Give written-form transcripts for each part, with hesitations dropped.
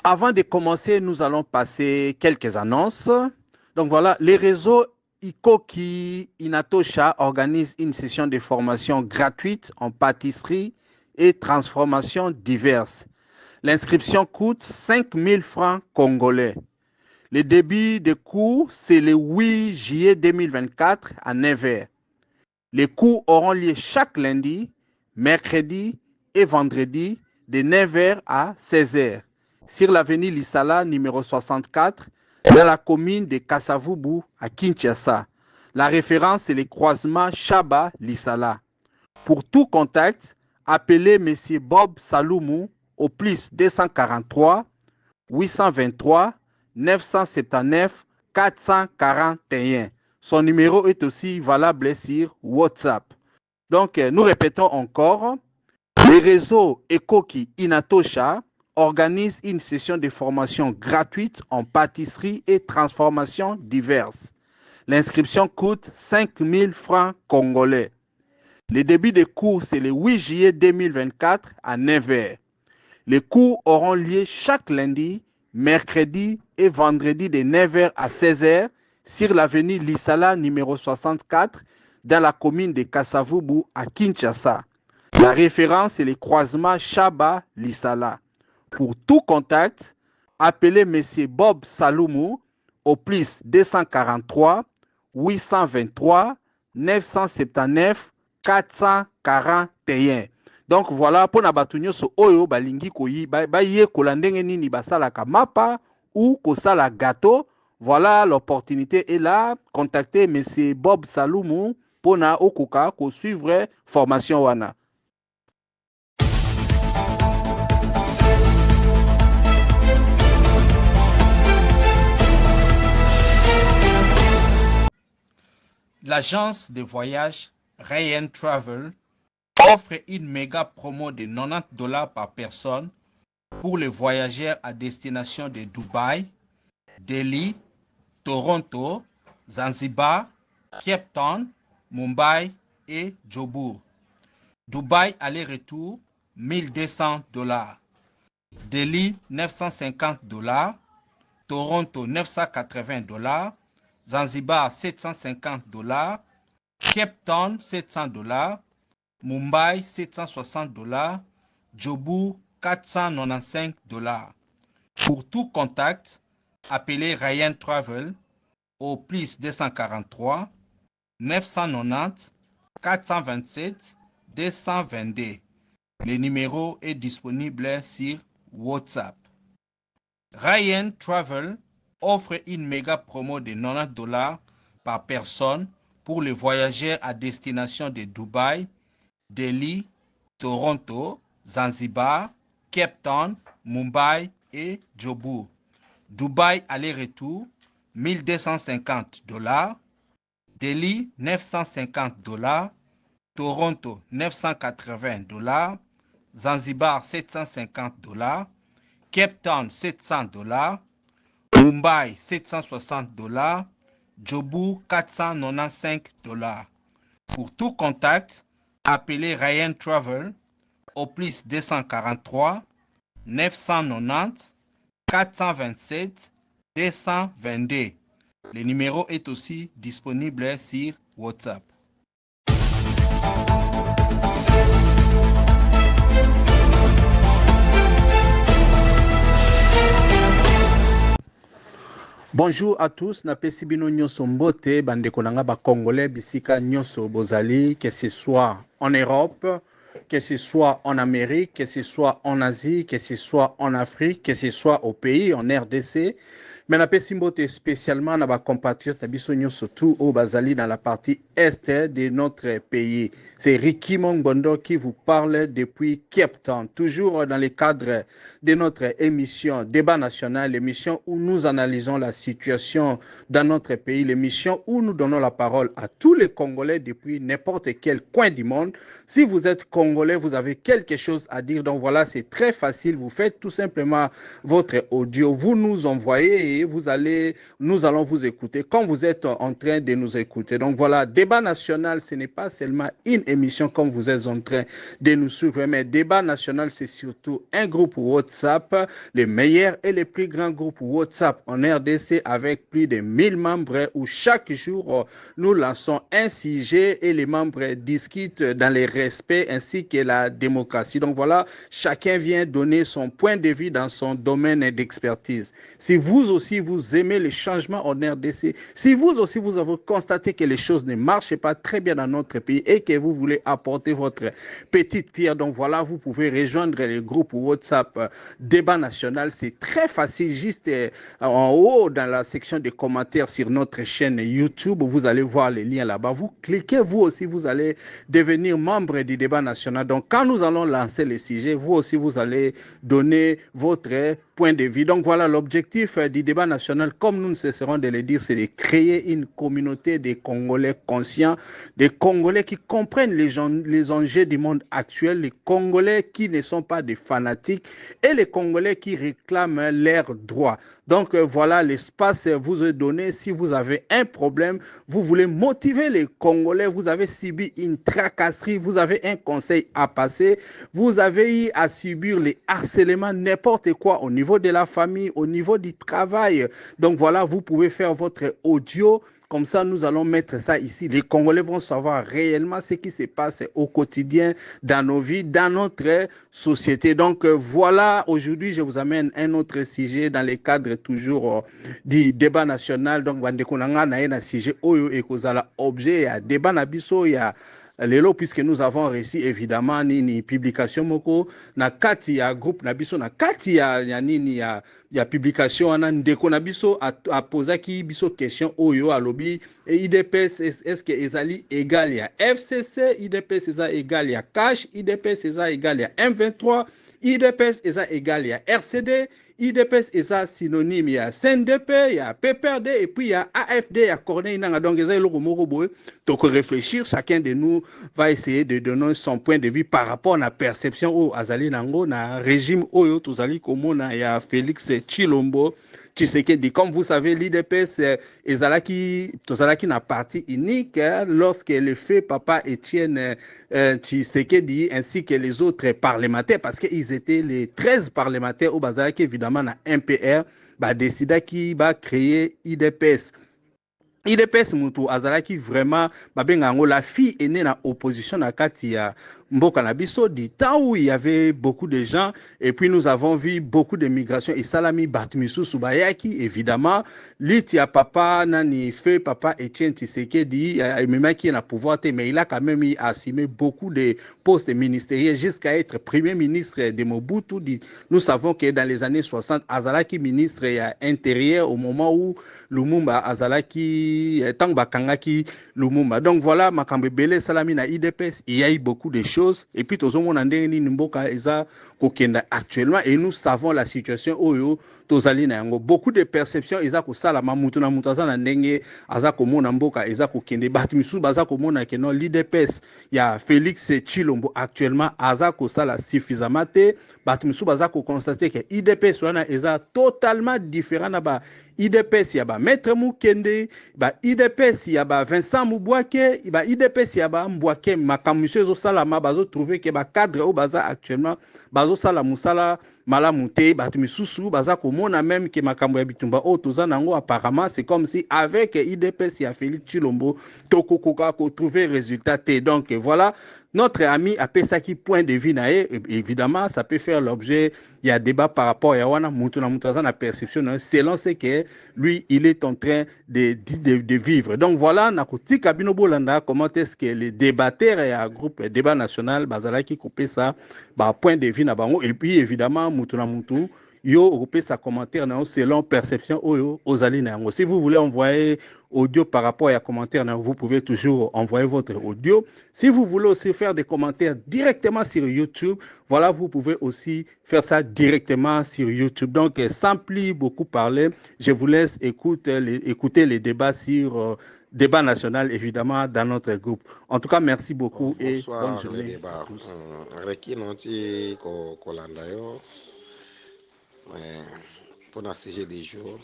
Avant de commencer, nous allons passer quelques annonces. Donc voilà, les réseaux Ikoki Inatosha organisent une session de formation gratuite en pâtisserie et transformation diverses. L'inscription coûte 5 000 francs congolais. Le début des cours, c'est le 8 juillet 2024 à 9 h. Les cours auront lieu chaque lundi, mercredi et vendredi de 9 h à 16 h sur l'avenue Lissala numéro 64 dans la commune de Kasavubu à Kinshasa. La référence est le croisement Chaba-Lissala. Pour tout contact, appelez M. Bob Saloumou au plus 243 823 979 441. Son numéro est aussi valable sur WhatsApp. Donc, nous répétons encore, les réseaux Ekoki Inatosha organise une session de formation gratuite en pâtisserie et transformation diverses. L'inscription coûte 5 000 francs congolais. Le début des cours, c'est le 8 juillet 2024 à 9 h. Les cours auront lieu chaque lundi, mercredi et vendredi de 9 h à 16 h sur l'avenue Lissala numéro 64 dans la commune de Kasavubu à Kinshasa. La référence est le croisement Chaba-Lissala. Pour tout contact, appelez M. Bob Saloumou au plus 243 823 979 441. Donc voilà, pour nabatunyo so oyo balingi koyi baye kolandenge nini basala kamapa ou kosala gâteau. Voilà, l'opportunité est là. Contactez M. Bob Saloumou pour na okuka ko suivre formation wana. L'agence de voyage Ryan Travel offre une méga promo de 90 $ par personne pour les voyageurs à destination de Dubaï, Delhi, Toronto, Zanzibar, Cape Town, Mumbai et Joburg. Dubaï aller-retour 1200 $. Delhi 950 $. Toronto 980 $. Zanzibar 750 $. Cape Town 700 $. Mumbai 760 $. Joburg 495 $. Pour tout contact, appelez Ryan Travel au plus 243 990 427 222. Le numéro est disponible sur WhatsApp. Ryan Travel offre une méga promo de 90 $ par personne pour les voyageurs à destination de Dubaï, Delhi, Toronto, Zanzibar, Cape Town, Mumbai et Joburg. Dubaï aller-retour 1250 $. Delhi 950 $. Toronto 980 $. Zanzibar 750 $. Cape Town 700 $. Mumbai 760 $. Joburg 495 $. Pour tout contact, appelez Ryan Travel au plus 243 990 427 222. Le numéro est aussi disponible sur WhatsApp. Bonjour à tous, napesi bino nyonso mbote bandeko nanga ba congolais bisika nyonso bozali, que ce soit en Europe, que ce soit en Amérique, que ce soit en Asie, que ce soit en Afrique, que ce soit au pays, en RDC. Mais napesi mbote spécialement na ba compatriotes biso nyonso tout au bazali dans la partie est de notre pays. C'est Ricky Mongbondo qui vous parle depuis Cape Town, toujours dans le cadre de notre émission Débat national, l'émission où nous analysons la situation dans notre pays, l'émission où nous donnons la parole à tous les Congolais depuis n'importe quel coin du monde. Si vous êtes Congolais, vous avez quelque chose à dire, donc voilà, c'est très facile, vous faites tout simplement votre audio, vous nous envoyez conseiller, nous allons vous écouter quand vous êtes en train de nous écouter. Donc voilà, Débat national, ce n'est pas seulement une émission comme vous êtes en train de nous suivre, mais Débat national, c'est surtout un groupe WhatsApp, les meilleurs et les plus grands groupes WhatsApp en RDC avec plus de 1000 membres où chaque jour, nous lançons un sujet et les membres discutent dans le respect ainsi que la démocratie. Donc voilà, chacun vient donner son point de vue dans son domaine d'expertise. Si vous aussi, vous aimez les changements en RDC, si vous aussi, vous avez constaté que les choses ne marchent pas très bien dans notre pays et que vous voulez apporter votre petite pierre, donc voilà, vous pouvez rejoindre le groupe WhatsApp Débat National. C'est très facile, juste en haut dans la section des commentaires sur notre chaîne YouTube, vous allez voir les liens là-bas. Vous cliquez, vous aussi, vous allez devenir membre du Débat National. Donc, quand nous allons lancer les sujets, vous aussi, vous allez donner votre point de vue. Donc, voilà, l'objectif du Débat National, comme nous ne cesserons de le dire, c'est de créer une communauté des Congolais conscients, des Congolais qui comprennent les enjeux du monde actuel, les Congolais qui ne sont pas des fanatiques et les Congolais qui réclament leurs droits. Donc, voilà, l'espace vous est donné. Si vous avez un problème, vous voulez motiver les Congolais, vous avez subi une tracasserie, vous avez un conseil à passer, vous avez eu à subir les harcèlements, n'importe quoi au niveau de la famille, au niveau du travail. Donc voilà, vous pouvez faire votre audio. Comme ça, nous allons mettre ça ici. Les Congolais vont savoir réellement ce qui se passe au quotidien dans nos vies, dans notre société. Donc voilà, aujourd'hui, je vous amène un autre sujet dans le cadre toujours du débat national. Donc, Bandekonanga na un sujet oyo ekozala objet ya débat na biso ya lelo, puisque nous avons reçu évidemment nini publication moko na kati ya groupe na biso na kati ya nini ya publication wana ndeko na biso apozaki biso question oyo alobi IDPS est-ce que ezali égal ya FCC, IDPS eza égal ya cash, IDPS eza égal ya M23, IDPS eza égal ya RCD, IDPS eza synonyme ya CNDP, ya PPRD et puis ya AFD, ya Corneille Nanga. Donc eza eloko moko boye donc réfléchir, chacun de nous va essayer de donner son point de vue par rapport à la perception au azali nango na régime oyo tozali komona ya Félix Tshilombo Tshisekedi. Comme vous savez, l'IDPS tozalaki na parti unique lorsque le fait Papa Etienne Tshisekedi ainsi que les autres parlementaires, parce qu'ils étaient les 13 parlementaires au bazalaki évidemment na MPR, décida qui va créer IDPS. IDPS mutu azalaki vraiment babenga ngo la fille est née na opposition na kati ya mboka na biso du temps où il y avait beaucoup de gens et puis nous avons vu beaucoup de migration et salami batmisusu bayaki évidemment lit ya papa nani fait Papa Etienne Tshisekedi memaki na pouvoir te, mais il a quand même assumé beaucoup de postes ministériels jusqu'à être premier ministre de Mobutu. Nous savons que dans les années 60 azalaki ministre ya intérieur au moment où Lumumba azalaki tant bakangaki Lumumba. Donc voilà, makambe belé salami na IDPS, il y a eu beaucoup de choses et puis tozo mona ndenge ni mboka eza kokenda actuellement et nous savons la situation oyo tozali na yango. Beaucoup de perceptions eza ko sala mamutu na mutu aza na ndenge aza komona mboka eza kokende bati misu baza komona ke non l'IDPS ya Félix Tshilombo actuellement aza ko sala suffisamment te, bati misu baza ko constater que IDPS wana eza totalement différent na ba IDPS ya ba Maître Mukende, ba IDPS ya ba Vincent Mubwake, ba IDPS ya ba Mbwake makamushe zo salama bazo trouver que ba cadre au baza actuellement bazo sala musala malamu te, batu misusu baza komona même que makambo ya bitumba o toza nango apparemment c'est comme si avec IDPS ya Félix Tshilombo tokokoka ko trouver résultat te. Donc voilà, notre ami a pesaki point de vue nae, évidemment ça peut faire l'objet il y a débat par rapport à wana mutu na mutu na perception selon ce que lui il est en train de vivre. Donc voilà, nakotika bino bolanda comment est-ce que les débatteurs et un groupe débat national bazalaki couper ça point de vue na bango et puis évidemment mutu na mutu yo okope sa commentaire na selon perception oyo ozali na yango. Si vous voulez envoyer audio par rapport à commentaire, vous pouvez toujours envoyer votre audio. Si vous voulez aussi faire des commentaires directement sur YouTube, voilà, vous pouvez aussi faire ça directement sur YouTube. Donc, sans plus beaucoup parler, je vous laisse écouter les débats sur débat national, évidemment, dans notre groupe. En tout cas, merci beaucoup et bonne journée à tous. Pour un sujet du jour,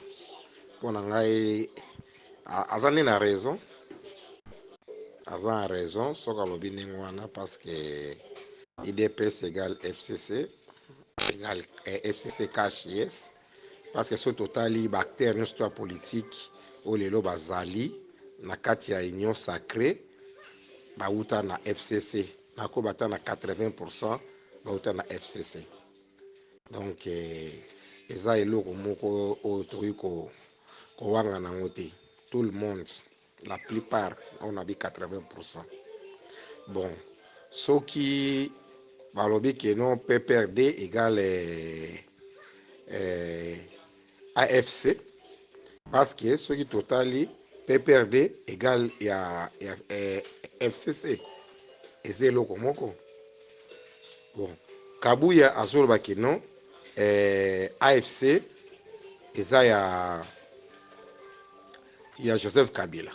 Pour Nangai, Azani a raison. Azan a raison. Soka Lobiningwana parce que IDPS égale FCC égale FCC cash yes. Parce que ce total, bactère une histoire politique au lelo bazali na kati ya union sacrée bauta na FCC nako bata na 80% bauta na FCC. Donc eza eloko moko oyo tokoki kowanga nango te. Tout le monde, la plupart, on a dit 80%. Bon, ce qui balobi que non PPRD égale AFC, parce que ce qui total PPRD égale FCC. Et c'est le komoko. Bon, Kabuya azoloba que non AFC et ça il y a Joseph Kabila.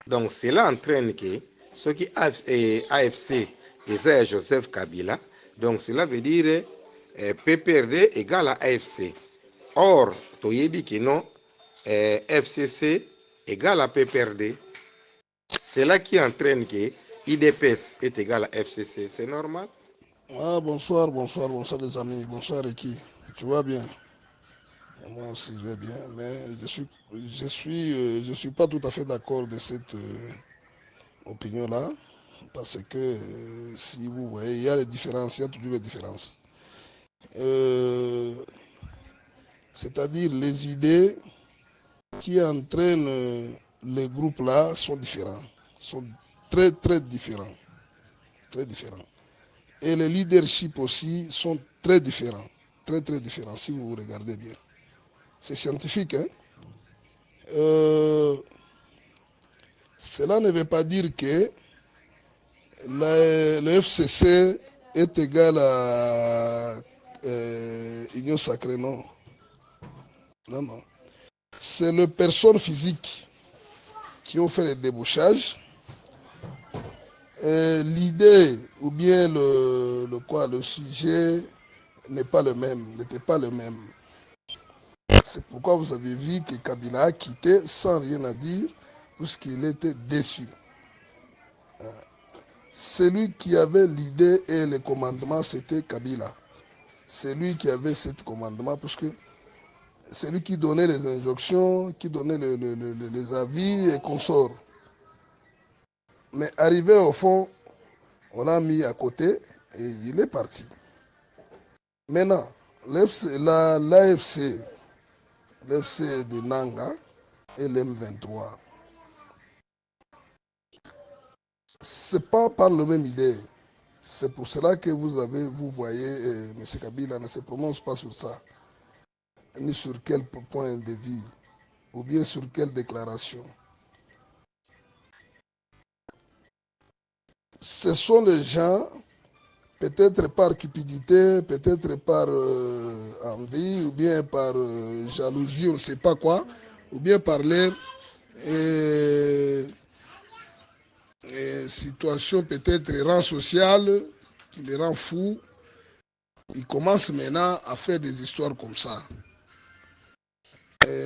Donc cela entraîne que ce qui AFC et ça Joseph Kabila, donc cela veut dire PPRD égale à AFC. Or, toyebi que non FCC égale à PPRD. C'est là qui entraîne que IDPS est égal à FCC. C'est normal? Ah, bonsoir les amis. Bonsoir Eki. Tu vas bien? Moi aussi je vais bien, mais je suis pas tout à fait d'accord de cette opinion-là, parce que si vous voyez, il y a les différences, il y a toujours les différences. C'est-à-dire les idées qui entraînent les groupes là sont différents, sont très différents, très différents. Et les leaderships aussi sont très différents, très différents si vous regardez bien. C'est scientifique, hein? Cela ne veut pas dire que le FCC est égal à Union Sacrée, non. Non, non. C'est les personnes physiques qui ont fait les débauchages. L'idée ou bien le sujet n'est pas le même, n'était pas le même. C'est pourquoi vous avez vu que Kabila a quitté sans rien à dire, puisqu'il était déçu. Celui qui avait l'idée et le commandement, c'était Kabila. C'est lui qui avait ce commandement, parce que c'est lui qui donnait les injonctions, qui donnait les avis et consorts. Mais arrivé au fond, on l'a mis à côté et il est parti. Maintenant, l'AFC de Nanga et l'M23, c'est pas par la même idée. C'est pour cela que vous voyez, M. Kabila ne se prononce pas sur ça, ni sur quel point de vue, ou bien sur quelle déclaration. Ce sont les gens, peut-être par cupidité, peut-être par envie, ou bien par jalousie, on ne sait pas quoi, ou bien par leur situation peut-être rang social, qui les rend fous. Ils commencent maintenant à faire des histoires comme ça.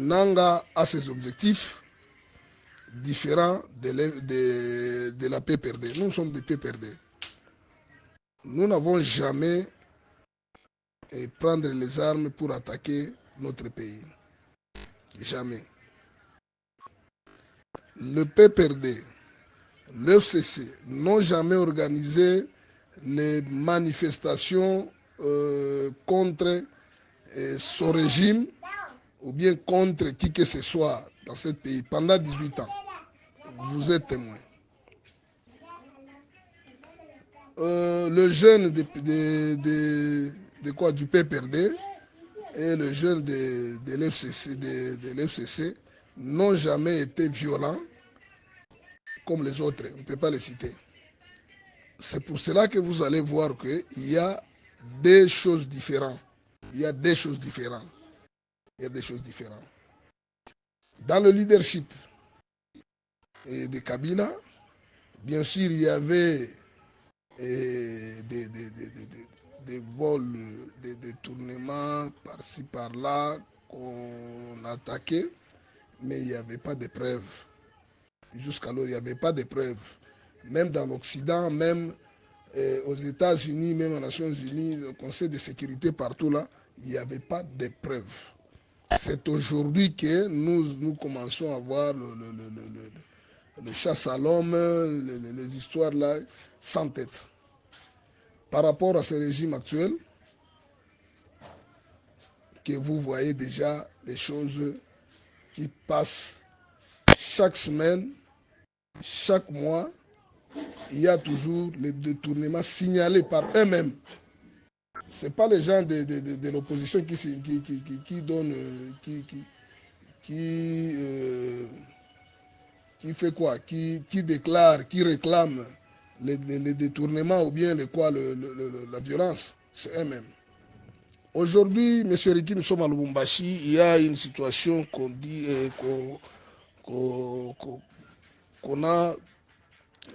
Nanga a ses objectifs différents de la PPRD. Nous sommes des PPRD. Nous n'avons jamais prendre les armes pour attaquer notre pays. Jamais. Le PPRD, l'FCC n'ont jamais organisé les manifestations contre son régime ou bien contre qui que ce soit dans ce pays pendant 18 ans. Vous êtes témoin. Le jeune de quoi, du PPRD et le jeune de l'FCC n'ont jamais été violents comme les autres. On ne peut pas les citer. C'est pour cela que vous allez voir qu'il y a des choses différentes. Il y a des choses différentes. Il y a des choses différentes. Dans le leadership de Kabila, bien sûr, il y avait des vols, des détournements par-ci, par-là qu'on attaquait. mais il n'y avait pas de preuves. Jusqu'alors, il n'y avait pas de preuves. Même dans l'Occident, même aux États-Unis, même aux Nations Unies, au Conseil de sécurité, partout là, il n'y avait pas de preuves. C'est aujourd'hui que nous commençons à voir le chasse à l'homme, les histoires là, sans tête. Par rapport à ce régime actuel, que vous voyez déjà les choses qui passent chaque semaine, chaque mois, il y a toujours les détournements signalés par eux-mêmes. Ce n'est pas les gens de l'opposition qui donnent, qui fait quoi, qui déclare, qui réclame les détournements ou bien la violence. C'est eux-mêmes. Aujourd'hui, M. Riki, nous sommes à Lubumbashi. Il y a une situation qu'on dit, qu'on a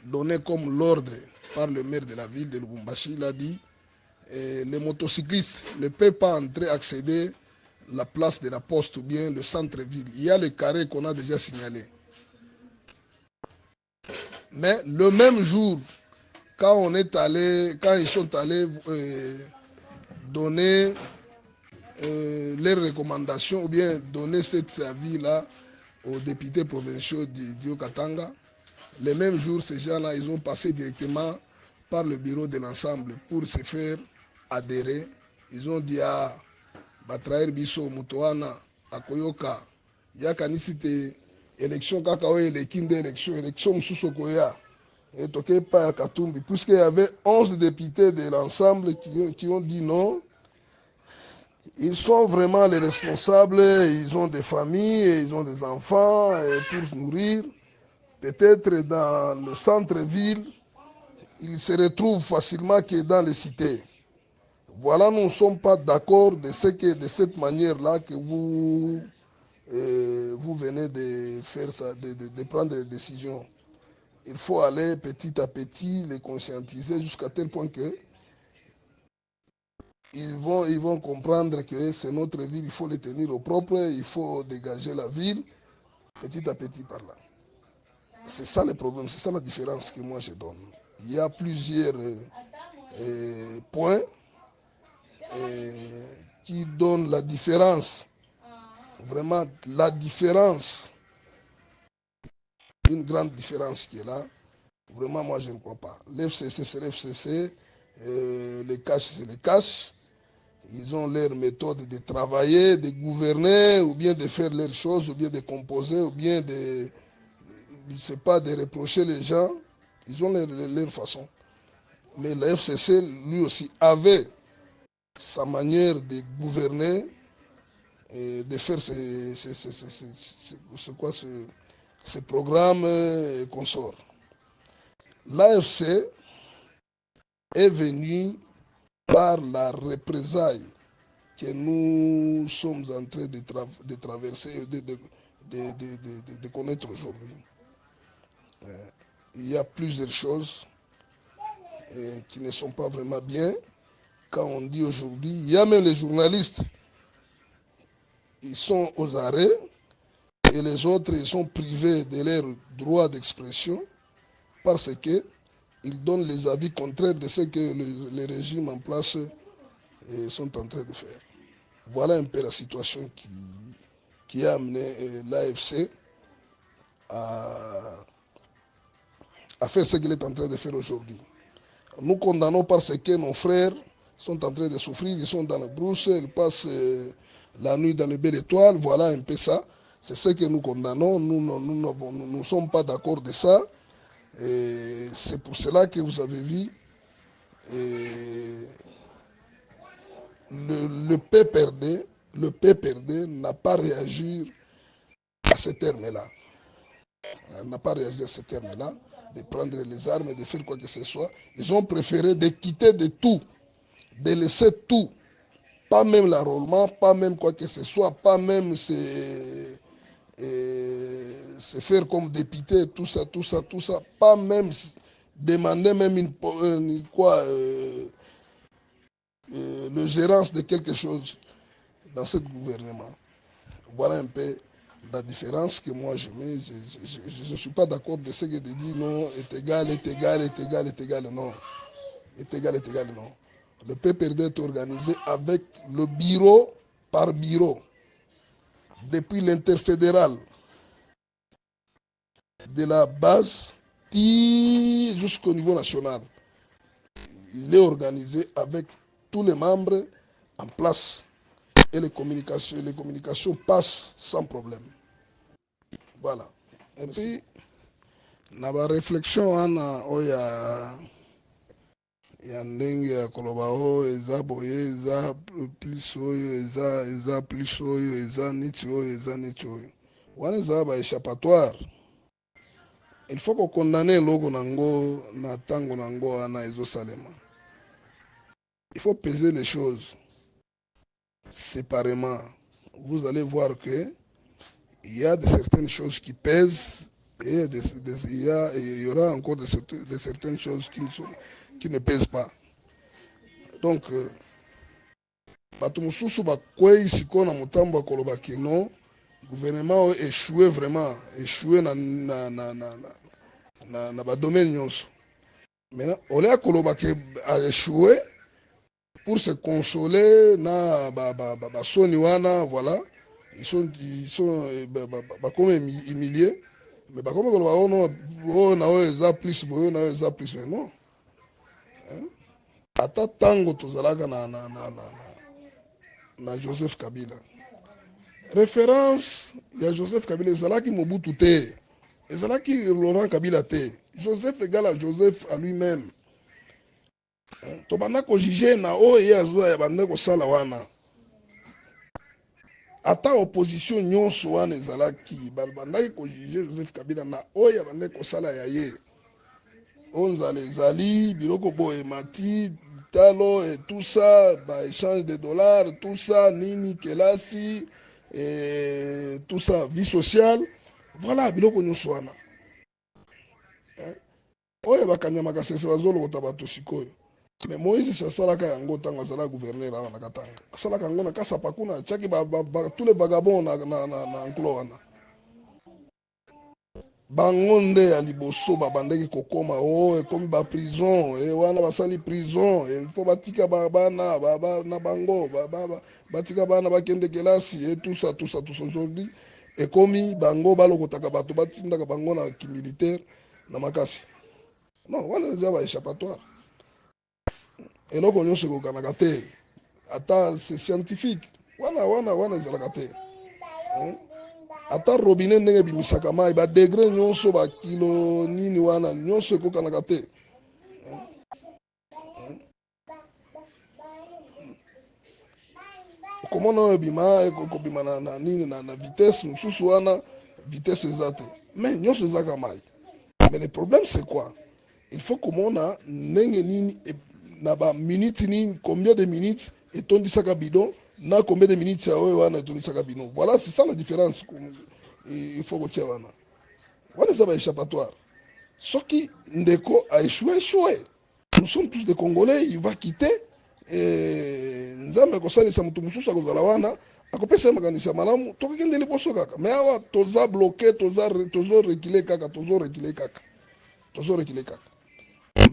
donné comme l'ordre par le maire de la ville de Lubumbashi. Il a dit les motocyclistes ne peuvent pas entrer, accéder à la place de la poste ou bien le centre-ville. Il y a le carré qu'on a déjà signalé. Mais le même jour, quand ils sont allés donner les recommandations ou bien donner cet avis-là aux députés provinciaux du Katanga, le même jour, ces gens-là, ils ont passé directement par le bureau de l'ensemble pour se faire adhérer. Ils ont dit à Batraer Biso, Mutoana, Akoyoka, Yakanisite, élection Kakao, élection Msusokoya, et Tokepa Katumbi, puisqu'il y avait 11 députés de l'ensemble qui ont dit non. Ils sont vraiment les responsables, ils ont des familles, ils ont des enfants pour se nourrir. Peut-être dans le centre-ville, ils se retrouvent facilement que dans les cités. Voilà, nous ne sommes pas d'accord de cette manière-là que vous venez de faire ça, de prendre des décisions. Il faut aller petit à petit, les conscientiser jusqu'à tel point que ils vont comprendre que c'est notre ville, il faut les tenir au propre, il faut dégager la ville, petit à petit par là. C'est ça le problème, c'est ça la différence que moi je donne. Il y a plusieurs points qui donnent la différence, vraiment la différence, une grande différence qui est là. Vraiment, moi je ne crois pas. L'FCC, c'est l'FCC, les caches, c'est les caches. Ils ont leur méthode de travailler, de gouverner, ou bien de faire leurs choses, ou bien de composer, ou bien de, je ne sais pas, de reprocher les gens. Ils ont leur façon. Mais la FCC, lui aussi, avait sa manière de gouverner et de faire ce programme et consorts. L'AFC est venu par la représailles que nous sommes en train de traverser, de connaître aujourd'hui. Il y a plusieurs choses qui ne sont pas vraiment bien. Quand on dit aujourd'hui, il y a même les journalistes, ils sont aux arrêts et les autres, ils sont privés de leur droit d'expression parce qu'ils donnent les avis contraires de ce que les régimes en place sont en train de faire. Voilà un peu la situation qui a amené l'AFC à faire ce qu'il est en train de faire aujourd'hui. Nous condamnons parce que nos frères sont en train de souffrir, ils sont dans la brousse, ils passent la nuit dans le baie d'étoiles, voilà un peu ça. C'est ce que nous condamnons, nous ne sommes pas d'accord de ça. Et c'est pour cela que vous avez vu le PPRD n'a pas réagi à ce terme-là. N'a pas réagi à ce terme-là, de prendre les armes et de faire quoi que ce soit. Ils ont préféré de quitter de tout, de laisser tout, pas même l'enrôlement, pas même quoi que ce soit, pas même se faire comme député, tout ça, pas même demander même le gérance de quelque chose dans ce gouvernement. Voilà un peu La différence que moi je mets, je ne suis pas d'accord de ce que tu dis, non, est égal, est égal, est égal, est égal, non. Est égal, non. Le PPRD est organisé avec le bureau par bureau, depuis l'interfédéral, de la base jusqu'au niveau national. Il est organisé avec tous les membres en place et les communications passent sans problème. Voilà. Et puis, na ba réflexion ana oya ya ndenge ya koloba o eza boye eza plus oyo eza plus oyo eza neti oyo eza neti oyo wana eza ba échappatoire. Il faut qu'on condamne eloko nango na tango nango wana ezosalema. Il faut peser les choses séparément. Vous allez voir que il y a certaines choses qui pèsent et il y aura encore de certaines choses qui ne pèsent pas. Donc, bato mosusu bakwei siko na motambo ya koloba ke non, gouvernement échoué vraiment, échoué na badomaine nyonso. Maintenant, on a koloba ke a échoué pour se consoler na basoni wana, voilà. Ils sont comme humiliés, mais comme on a plus, mais non. Ata tango tozalaka na Joseph Kabila. Référence, il y a Joseph Kabila, ezalaki Mobutu te, ezalaki Laurent Kabila te. Joseph égale à Joseph à lui-même. Tobanda ko juger na oyo azo ya bande ko sala wana. Ata opposition nyonso wana ezalaki balbandaki ko juger Joseph Kabila na oyo bande ko sala ya ye. Onzale ezali biloko boye mati talo et tout ça, bah, échange de dollars, tout ça, nini kelasi, et tout ça, vie sociale. Voilà, biloko nyonso wana. Oyo bakanyamaka sese bazolokota bato sikoyo. Mais Moïse asalaka yango ntango azala gouverneur awa na Katanga. Asalaka yango na Kasapa kuna atiaki tous les vagabonds na enclos wana. Bango nde ya liboso babandaki kokoma ekomi ba prison wana basali prison il faut batika bana na bango batika bana bakende kelasi et tout ça aujourd'hui ekomi bango balokotaka bato batindaka bango na kimilitaire na makasi. Non, wana eza ba échappatoire. Eloko nyonso ekokanaka te ata c'est scientifique wana ezalaka te. Ata robinet ndenge bimisaka mai ba degré nyonso ba kilo nini wana nyonso ekokanaka te. Komona oyo bima ekobima na nini na vitesse mosusu wana vitesse eza te. Mais nyonso ezaka mai. Mais le problème c'est quoi? Il faut komona ndenge nini na ba minute nini combien de minutes etondisaka bidon na combien de minutes ya oyo wana etondisaka bidon. Voilà, c'est ça la différence. Il faut que wana. Voilà ça va échappatoire. Ce qui ndeko a échoué. Nous sommes tous des Congolais, il va quitter et nzambe kosalisa mutu mususu akozala wana akopesa makanisa malamu tokende liboso kaka. Mais awa toza bloqué, tozo reculer kaka.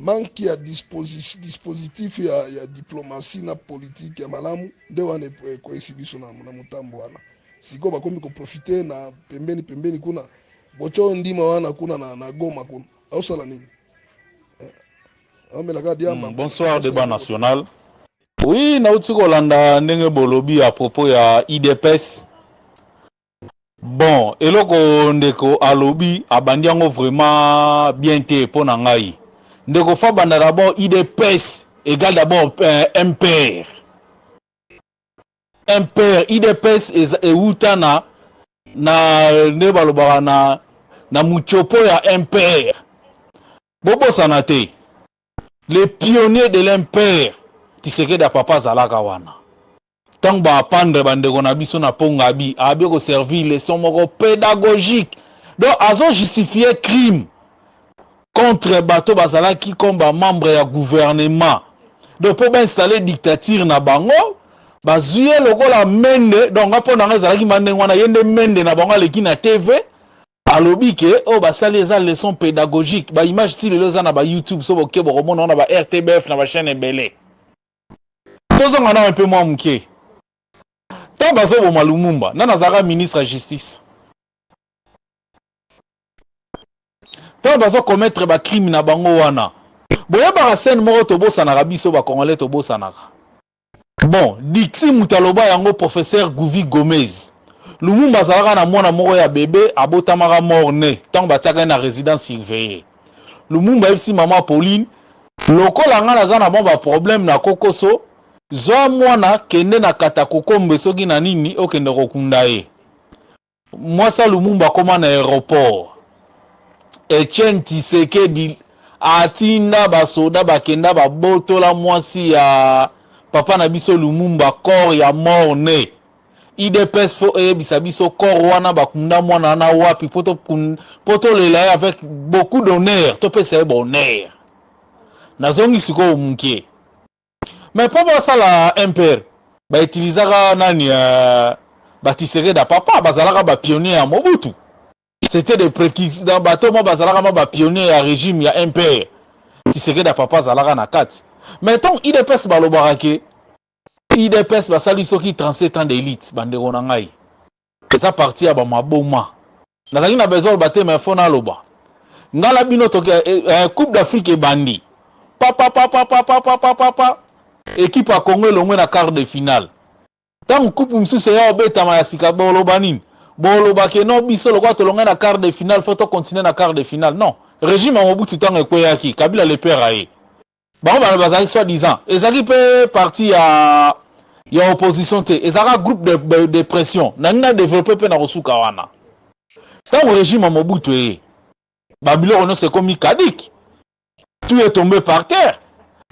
Manque ya dispositif ya diplomatie na politique ya malamu nde wana koesi biso na mutambo wana. Siko bakomi ko profiter na pembeni kuna bocho ndima wana kuna na Goma kuna ausala nini. Bonsoir débat national. Oui, nauti kolanda ndenge bolobi à propos ya IDPS. Bon, eloko ndeko alobi abandi yango vraiment bien te pona ngai. Ndeko fa banda d'abord IDPS égale d'abord MPR. MPR IDPS euta na ne balobaka na muchopo ya MPR. Bobo sanate. Les pionniers de l'MPR Tshisekedi da papa zalaka wana. Tant ba apprendre bandeko na biso na pongabi abi ko servir leçon moko pédagogique. Donc azo justifier crime contre bato bazalaki comme ba membre ya gouvernement. Donc pour installer dictature na bango bazuye lokola mende donc apo na ngazalaki mandengo na yende mende na bango leki na TV alobi ke o basali eza leçon pédagogique ba image si lelo za na ba YouTube so boke bokomona na ba RTBF na ba chaîne ebele tozonga na un peu moins muke tant bazo bo Lumumba na nazaka ministre de justice tant bazo commettre ba crime na bango wana boya ba scène moko to bosanaka biso ba congolais to bosanaka. Bon, Dixi Moutaloba yango professeur Gouvi Gomez. Lumumba zalaka na mwana moko ya bébé abotamaka morne tant batiaka na résidence surveillée. Lumumba epsi maman Pauline lokola nga naza na bon ba problème na kokoso zo mwana kende na katakokombe soki na nini okende kokunda ye. Mwasa Lumumba koma na aéroport. Etienne Tshisekedi atinda basoda bakenda babotola mwasi ya papa na biso Lumumba corps ya morne. IDPS fo ebisa biso corps wana bakunda mwana na wapi poto lela avec beaucoup d'honneur to pesa bonheur. Nazongi siko munkie. Mais papa sala impère ba utilisaka nani batisere da papa bazalaka ba pionnier ya Mobutu. C'était des préquis dans bateau mo bazalaka ma ba pionnier ya régime ya impère. Tisere da papa zalaka na kati. Mais tant IDPS balobarake IDPS basali soki 37 ans d'élite bandeko na ngai. Ça parti à ba maboma. Nazali na besoin baté mais fona loba. Ngala bino to Coupe d'Afrique bandi. Papa équipe à Congo longwe na quart de finale. Tant coupe msusu ya obeta ma sika bolo banin. Bolo ke no biso lokwa to longwe na quart de finale faut continuer na quart de finale. Non, régime Mobutu tant ekweyaki Kabila le père aé. Bango bana bazali soi-disant. Ezaki pe parti à ya opposition te. Ezaka groupe de pression. Nanga développer pe na rosuka wana. Tant régime Mobutu e Babylone no c'est comme Kadik. Tout est tombé par terre.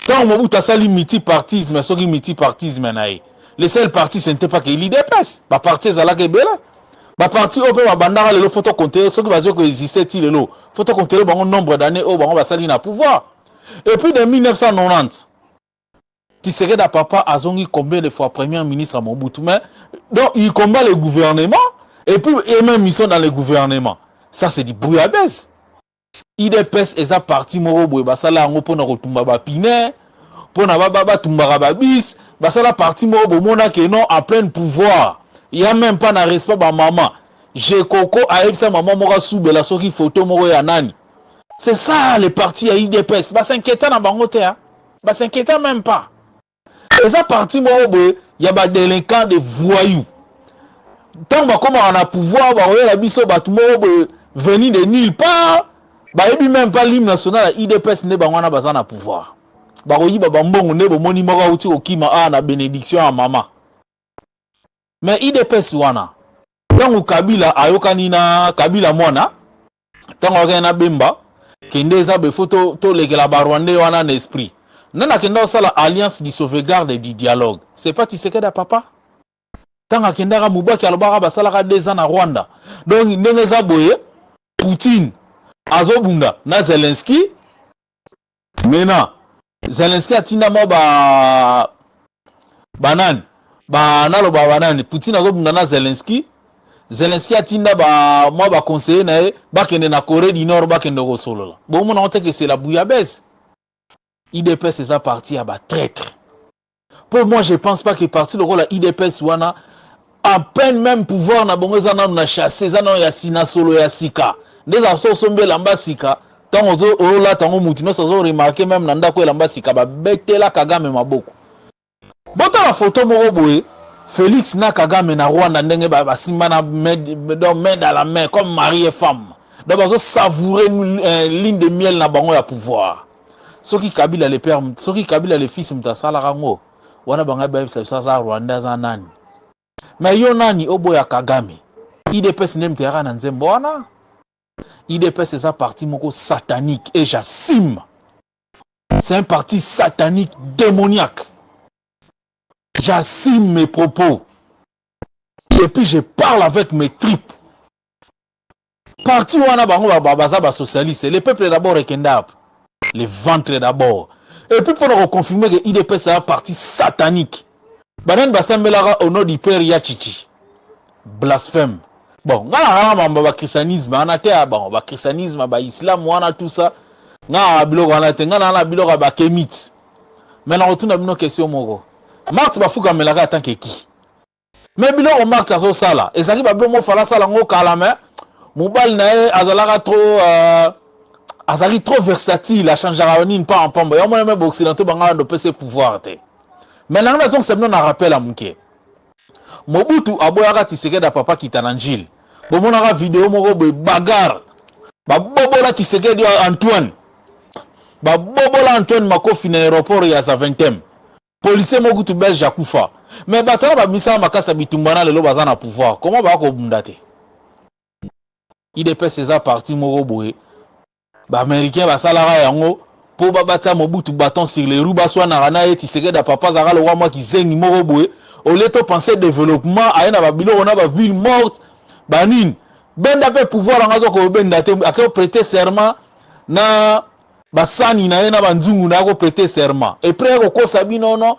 Tant Mobutu a sali multipartisme, so ki multipartisme nae. Le seul parti ce n'était pas que l'IDPS. Ba parti ezalaka bela. Ba parti ope ba bandaka lelo photo compter so ki bazo ko exister ti lelo. Photo compter bango nombre d'années au bango ba sali na pouvoir. Et puis de 1990 Tshisekedi da papa azongi combien de fois premier ministre à Mobutu mais donc il combat le gouvernement et puis et même mission dans le gouvernement. Ça c'est du bouillabaisse. IDPS eza parti moko boye basala ngo pona kotumba ba pine pona ba tumbaka ba bis basala parti moko bomona que non en plein pouvoir. Il y a même pas na respect ba maman. J'ai Coco a ebisa maman moko soubela soki photo moko ya nani. C'est ça les partis à IDPS. Bah s'inquiétant na bangote hein. Bah s'inquiétant même pas. Et ça parti moko boye y a ba délinquants de voyous. Tant ba comme on a pouvoir ba la biso ba tout moko boye venir de nulle part. Bah ebi même pas l'hymne national à IDPS ne ba wana bazana pouvoir. Ba koyi ba mbongo ne bo moni moko uti okima na bénédiction à maman. Mais IDPS wana tant Kabila ayokani na Kabila mwana tant okena bemba kende za be photo to legela ba Rwandais wana na esprit. Nana kenda sala alliance de sauvegarde et du dialogue. C'est pas Tshisekedi da papa. Tant akenda ka Mubaki alobaka basala ka 2 ans na Rwanda. Donc ndenge za boye Poutine azobunda na Zelensky. Mena Zelensky atinda mo banane. Naloba banane Poutine azobunda na Zelensky. Zelensky atinda moi conseiller na bakende na Corée du Nord bakende ko solola. Bon mon on que c'est la bouillabaisse. IDPS c'est ça parti à ba traître. Pour moi je pense pas que parti le rôle à IDPS wana à peine même pouvoir na bongo za na chasser za na ya sina solo ya sika. Ndeza so sombe lamba sika tant ozo ola tango mutino so remarquer même na ndako lamba sika ba betela Kagame maboko. Bota la photo moko boye Félix na Kagame na Rwanda ndenge ba simba na main dans la main comme mari et femme. Donc bazo savourer ligne de miel na bango ya pouvoir. Soki Kabila le père, soki Kabila le fils mtasala rango. Wana banga ba sa Rwanda za nani. Mais yo nani oboya Kagame. IDPS nem terra na nzembo wana. IDPS c'est ça parti moko satanique et j'assume. C'est un parti satanique démoniaque. J'assume mes propos. Et puis je parle avec mes tripes. Parti wana bango ba socialiste, le peuple d'abord rekendap. Les ventres d'abord. Et puis pour nous confirmer que IDPS c'est un parti satanique. banan basambelaka au nom du père Yachichi. Blasphème. Bon, ngala ba christianisme, ana te bon, ba christianisme, ba islam, wana tout ça. Nga biloko wana te, ngala biloko ba kémite. Mais na retourne bino question moko. Marx ba fuka melaka en tant que qui? Mais biloko Marx aso sala, ezaki ba blomo fala sala ngo kala mais mobile na azalaka trop azali trop versatile, a changé nini pas en pombe. Yo même occidentaux banga ndo pese pouvoir te. Mais na raison c'est non na rappel à muke. Mobutu aboyaka Tshisekedi papa kitananjil. Bomonaka vidéo moko be bagarre. Ba bobola Tshisekedi Antoine. Ba bobola Antoine Makofi na aéroport ya sa 20e. Policier mokutu belge akufa. Mais batala ba misa makasa bitumbana lelo bazana pouvoir. Comment ba ko bundate? IDP César parti moko boye. Ba américain ba salara yango po ba bata Mobutu bâton sur les roues ba swa na rana et Tshisekedi papa zara le roi qui zengi moko boye. Au lieu de penser développement, à na babilo on a ba ville morte, banin. Benda pe pouvoir en azo ko benda te akeo prêter serment na basani na yena banzungu na ko prêter serment. Et après ko sabino non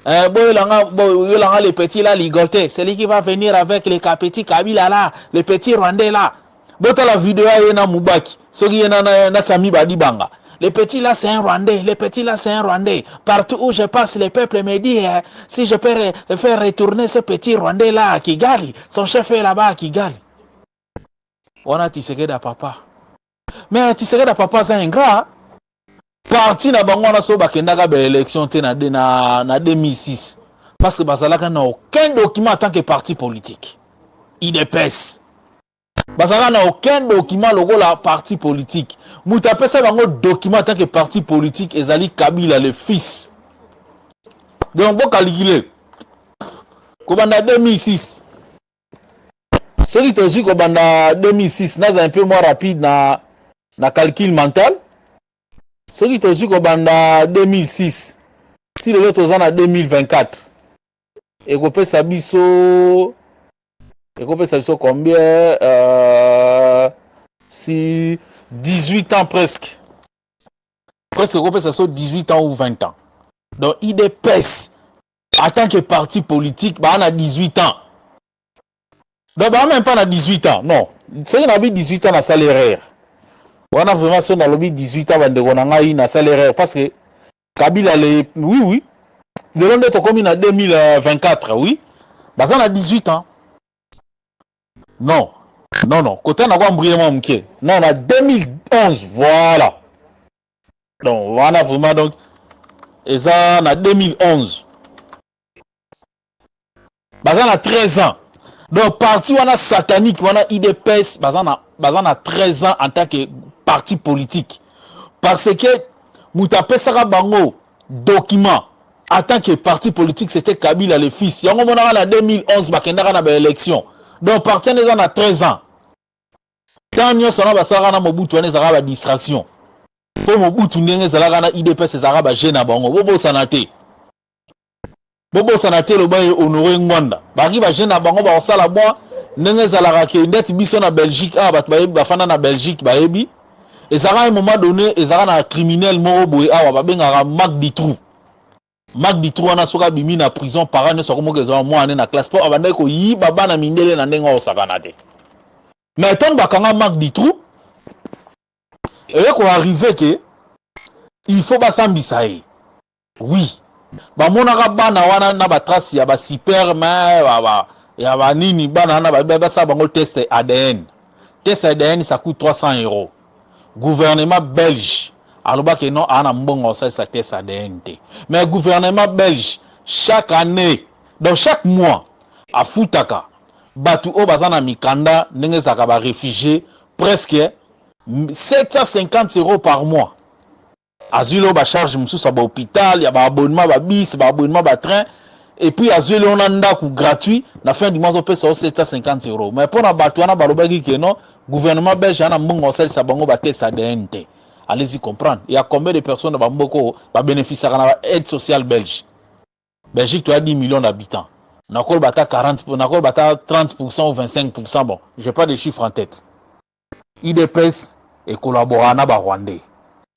boyelanga les petits là ligoté, c'est lui qui va venir avec les petits Kabila là, les petits Rwandais là. Bota la vidéo yena Mubaki, soki yena na Sami Badibanga. Les petits là c'est un Rwandais, les petits là c'est un Rwandais. Partout où je passe, les peuples me disent si je peux faire retourner ce petit Rwandais là à Kigali, son chef est là-bas à Kigali. On a Tshisekedi à papa. Mais Tshisekedi à papa c'est un gras. Parti na bango na so bakendaka ba élection te na 2006 parce que bazalaka na aucun document en tant que parti politique. IDPS. Bazalaka na aucun document logo la parti politique. Muta pesa bango document en tant que parti politique ezali Kabila le fils. Donc bon calculer. Kobanda 2006. Celui qui kobanda 2006 na un peu moins rapide na calcul mental. Celui qui est en 2006, si le autre est en 2024, et qu'on peut s'abisso combien si 18 ans presque. Presque qu'on peut s'abisso 18 ans ou 20 ans. Donc IDPS, en tant que parti politique, bah, on a 18 ans. Donc bah, même pas on a 18 ans, non. Ceux qui ont 18 ans, on a salaire. On a vraiment son dans le 18 ans de na salaire parce que Kabila les oui le long d'être comme en 2024 oui bah ça on a 18 ans non côté na quoi brièvement mké non on a 2011 voilà donc on a vraiment donc et ça on a 2011 bah ça on a 13 ans donc parti on a satanique on a IDPS bah on a 13 ans en tant que parti politique parce que Moutape Sara Bango document en tant que parti politique c'était Kabila le fils yango monaka na 2011 bakendaka na ba élection donc parti en a 13 ans tant nyo sona basara na Mobutu ane zara ba distraction po Mobutu ndenge zalaka na IDPS zara ba jeune na bango bobo sanate le baye honoré Ngwanda baki ba jeune na bango ba osala bon ndenge zalaka ke ndeti biso na Belgique bat ba fana na Belgique bayebi. Et ça à un moment donné, et ça a un criminel moroboé, Mac Ditrou. Mac Ditrou, on a soka bimi na prison, parents ne sont comme que moi en na classe pour abandonner ko yi baba na mindele na ndenga osakanate. Mais tant bakanga Mac Ditrou, et qu'on arrive que il faut pas s'ambisaï. Oui. Ba monaka bana wana na ba trace ya ba super mais ya ba nini bana na ba sa bango test ADN. Test ADN ça coûte 300 €. Gouvernement belge alors que non ana mbongo ça test ADN. Mais gouvernement belge chaque année donc chaque mois à futaka batu o bazana mikanda ndenge zaka ba réfugié presque 750 € par mois. Azulo ba charge mususu ba hôpital ya ba abonnement ba bis ba abonnement ba train et puis azulo on a ndaku gratuit na fin du mois on peut ça 750 €. Mais pour na batu na balobaki que non gouvernement belge a mbongo sel sa bango ba test ADN. Allez-y comprendre. Il y a combien de personnes ba mboko ba bénéficier de l'aide sociale belge. Belgique tu as 10 millions d'habitants. Nakol bata 40 nakol bata 30% ou 25% bon, j'ai pas de chiffres en tête. IDPS et collabore na ba Rwandais.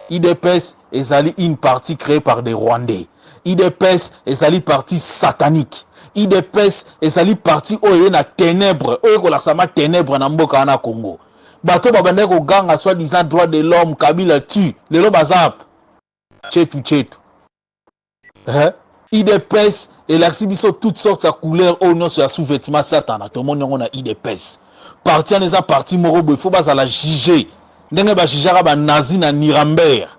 IDPS est une partie créée par des Rwandais. IDPS est une partie satanique. IDPS ezali parti oyo na ténèbre oyo kolasama ténèbre na mboka na Congo bato babande ko ganga soi-disant droit de l'homme Kabila tu lelo bazap chetu IDPS et biso toutes sortes de couleurs au nom sur la sous-vêtement satana tout le monde on a IDPS parti en eza parti morobo il faut pas la juger ndenge ba jijara ba nazi na Nuremberg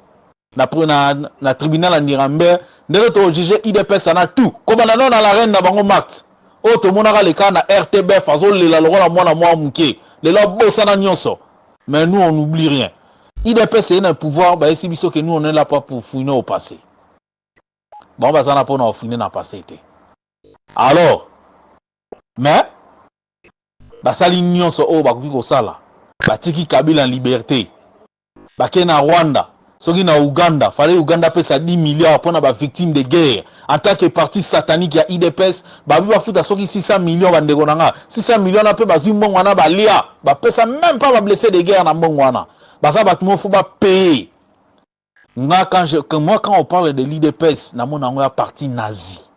na tribunal à Nuremberg ndenge to juger IDPS na tout comme na non na la reine na bango Marx o to monaka le cas na RTBF azo lela lokola mwana mwa muke lela bosana nyonso mais nous on n'oublie rien IDPS c'est un pouvoir ba esi biso que nous on est là pas pour fouiner au passé bon bah ça n'a pas on fouiner na passé té alors mais ba sali nyonso o ba kuki ko sala ba tiki Kabila en liberté ba ke na Rwanda soki na Uganda fallait Uganda pesa 10 milliards pour na ba victime de guerre en tant que parti satanique ya IDPS ba bi ba futa soki 600 millions ba ndeko nanga 600 millions na pe ba zui mbongo na ba lia ba pesa même pas ba blessé de guerre na mbongo wana ba ça ba tout faut ba payer nga quand on parle de l'IDPS na mona ngo ya parti nazi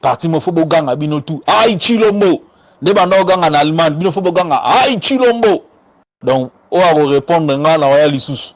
parti mo faut boganga bino tout ai chilombo ne ba no ganga na Allemagne bino faut boganga ai chilombo donc on va répondre nga na ya lisusu